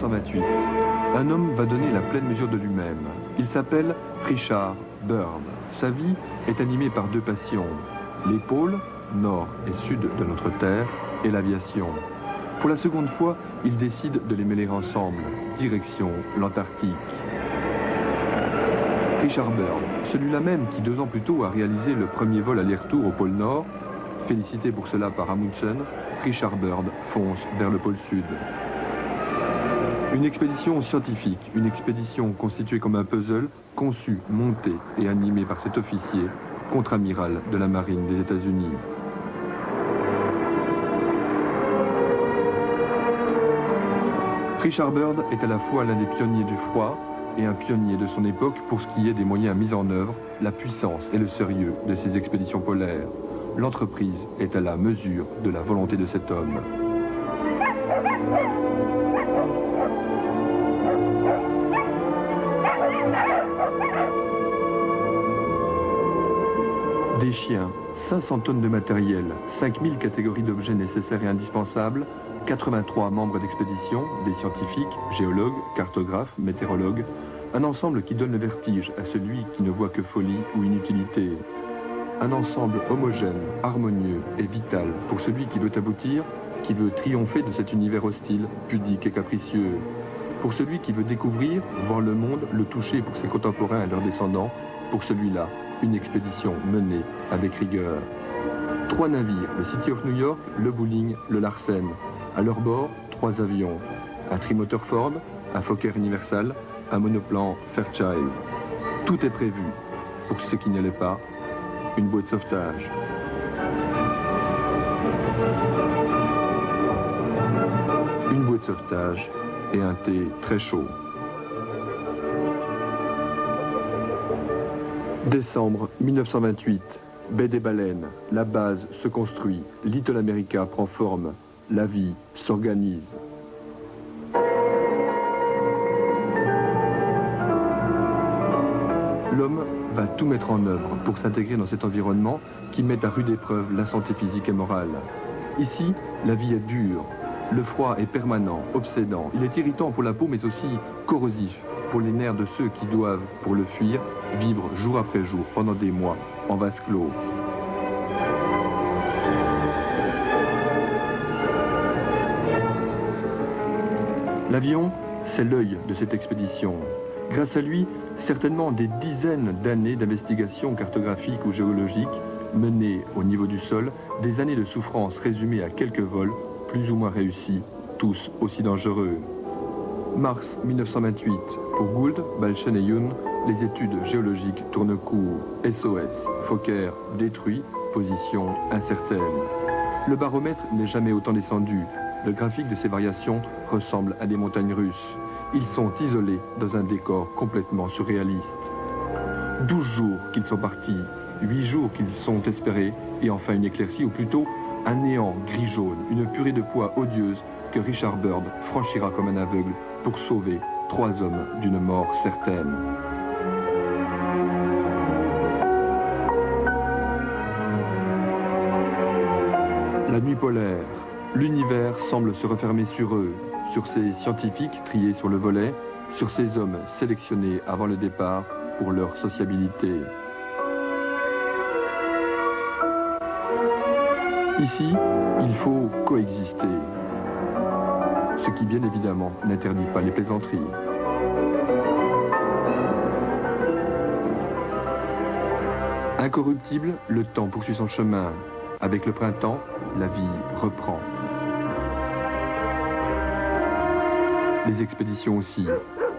1928, un homme va donner la pleine mesure de lui-même. Il s'appelle Richard Byrd. Sa vie est animée par deux passions, les pôles, nord et sud de notre Terre, et l'aviation. Pour la seconde fois, il décide de les mêler ensemble, direction l'Antarctique. Richard Byrd, celui-là même qui 2 ans plus tôt a réalisé le premier vol aller-retour au pôle Nord, félicité pour cela par Amundsen, Richard Byrd fonce vers le pôle Sud. Une expédition scientifique, une expédition constituée comme un puzzle, conçue, montée et animée par cet officier, contre-amiral de la marine des États-Unis. Richard Byrd est à la fois l'un des pionniers du froid et un pionnier de son époque pour ce qui est des moyens mis en œuvre, la puissance et le sérieux de ces expéditions polaires. L'entreprise est à la mesure de la volonté de cet homme. Des chiens, 500 tonnes de matériel, 5000 catégories d'objets nécessaires et indispensables, 83 membres d'expédition, des scientifiques, géologues, cartographes, météorologues, un ensemble qui donne le vertige à celui qui ne voit que folie ou inutilité. Un ensemble homogène, harmonieux et vital pour celui qui veut aboutir, qui veut triompher de cet univers hostile, pudique et capricieux. Pour celui qui veut découvrir, voir le monde, le toucher pour ses contemporains et leurs descendants, pour celui-là, une expédition menée avec rigueur. 3 navires, le City of New York, le Bowling, le Larsen. À leur bord, 3 avions. Un trimoteur Ford, un Fokker Universal, un monoplan Fairchild. Tout est prévu. Pour ce qui ne l'est pas, une bouée de sauvetage. Une bouée de sauvetage et un thé très chaud. Décembre 1928, baie des Baleines, la base se construit, Little America prend forme, la vie s'organise. L'homme va tout mettre en œuvre pour s'intégrer dans cet environnement qui met à rude épreuve la santé physique et morale. Ici, la vie est dure, le froid est permanent, obsédant, il est irritant pour la peau mais aussi corrosif pour les nerfs de ceux qui doivent, pour le fuir, vivre jour après jour, pendant des mois, en vase clos. L'avion, c'est l'œil de cette expédition. Grâce à lui, certainement des dizaines d'années d'investigations cartographiques ou géologiques menées au niveau du sol, des années de souffrance résumées à quelques vols, plus ou moins réussis, tous aussi dangereux. Mars 1928, pour Gould, Balchen et Youn, les études géologiques tournent court. SOS, Fokker détruit, position incertaine. Le baromètre n'est jamais autant descendu. Le graphique de ces variations ressemble à des montagnes russes. Ils sont isolés dans un décor complètement surréaliste. 12 jours qu'ils sont partis, 8 jours qu'ils sont espérés, et enfin une éclaircie, ou plutôt un néant gris-jaune, une purée de poids odieuse que Richard Byrd franchira comme un aveugle pour sauver 3 hommes d'une mort certaine. La nuit polaire. L'univers semble se refermer sur eux, sur ces scientifiques triés sur le volet, sur ces hommes sélectionnés avant le départ pour leur sociabilité. Ici, il faut coexister, ce qui bien évidemment n'interdit pas les plaisanteries. Incorruptible, le temps poursuit son chemin. Avec le printemps, la vie reprend. Les expéditions aussi.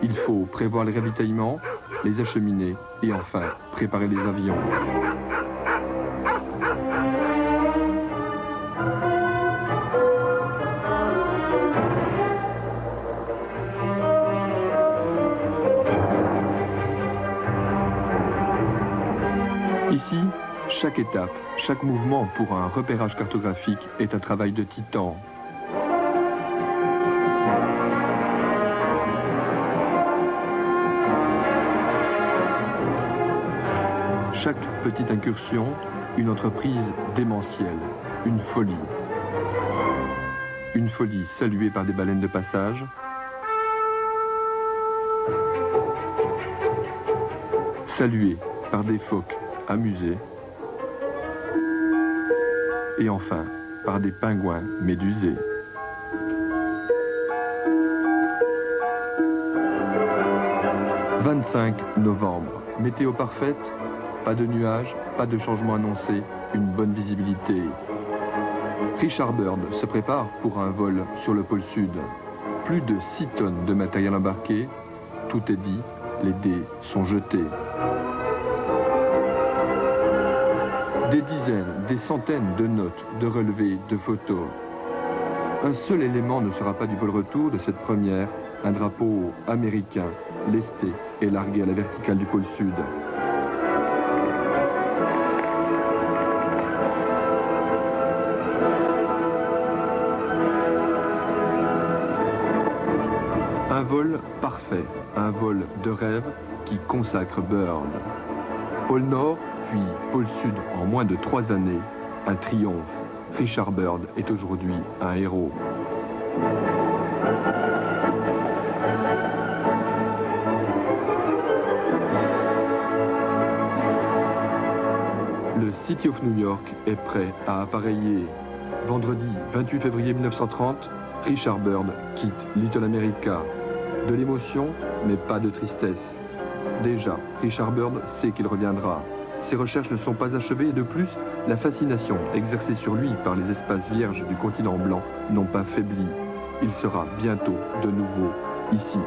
Il faut prévoir les ravitaillements, les acheminer et enfin préparer les avions. Ici, chaque étape, chaque mouvement pour un repérage cartographique est un travail de titan. Chaque petite incursion, une entreprise démentielle, une folie. Une folie saluée par des baleines de passage, salué par des phoques amusés, et enfin par des pingouins médusés. « 25 novembre, météo parfaite, pas de nuages, pas de changement annoncé, une bonne visibilité. Richard Byrd se prépare pour un vol sur le pôle sud. Plus de 6 tonnes de matériel embarqué, tout est dit, les dés sont jetés. Des dizaines, des centaines de notes, de relevés, de photos. Un seul élément ne sera pas du vol retour de cette première, un drapeau américain, lesté et largué à la verticale du pôle sud. Un vol parfait, un vol de rêve qui consacre Byrd. Pôle Nord, puis pôle Sud en moins de 3 années, un triomphe. Richard Byrd est aujourd'hui un héros. Le City of New York est prêt à appareiller. Vendredi 28 février 1930, Richard Byrd quitte Little America. De l'émotion, mais pas de tristesse. Déjà, Richard Byrd sait qu'il reviendra. Ses recherches ne sont pas achevées et de plus, la fascination exercée sur lui par les espaces vierges du continent blanc n'ont pas faibli. Il sera bientôt de nouveau ici.